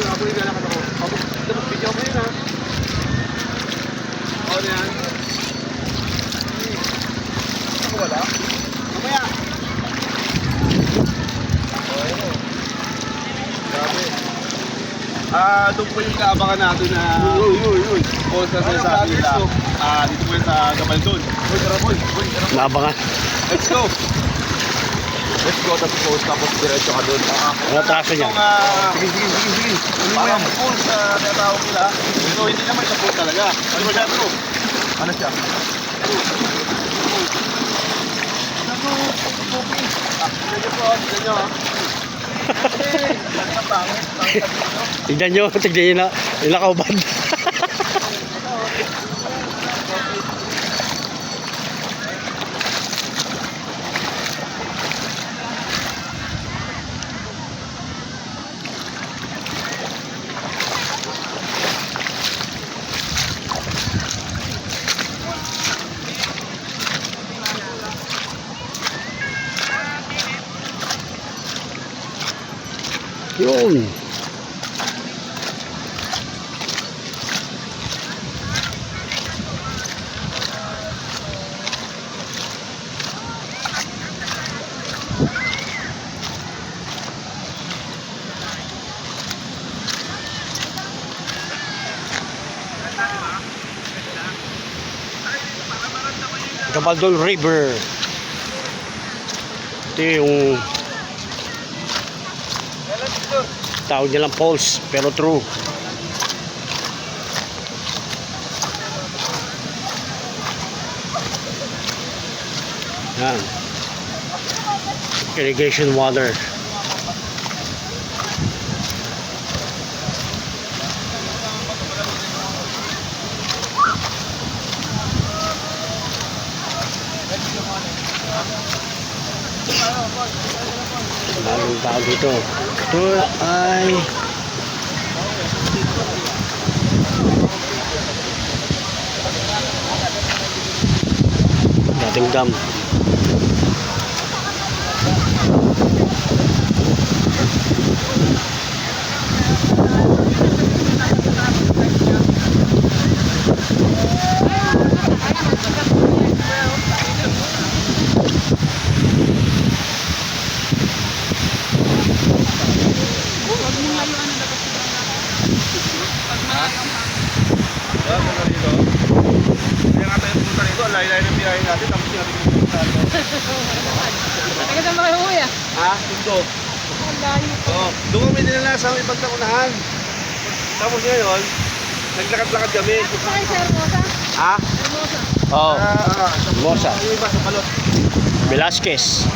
ako yung lalakad ako. Tapos video mo yun ha. Ako na yan. Ako wala? Mamaya. Grabe. Doon po yung kaabangan natin na post na sa Akila. Dito po yun sa Gabaldon. Naabangan. Let's go! Let's go, tapos diretso ka doon. Ano traso niya? Sige. Parang pool sa tinatawag nila. So hindi naman siya pool talaga. Ano ba siya bro? Ano siya? Tignan nyo ha. Tignan nyo na. Ilakaw-band. Yun. Gabaldon River. Ito yung tawag nilang falls pero true. Yan. Irrigation water. Maraming tao dito. Ito ay dating dam. Layo-layo ng biyahe natin, tapos natin yung punta ito. Taga saan ba kayo kuya? Ha? Tundo. Ang layo. Oo. Doon kami dinala sa ibang unahan. Tapos ngayon, naglakad-lakad kami. Tapos pa kayo sa Hermosa? Ha? Hermosa. Oh, Sa Hermosa. Yung iba sa Balot. Velasquez.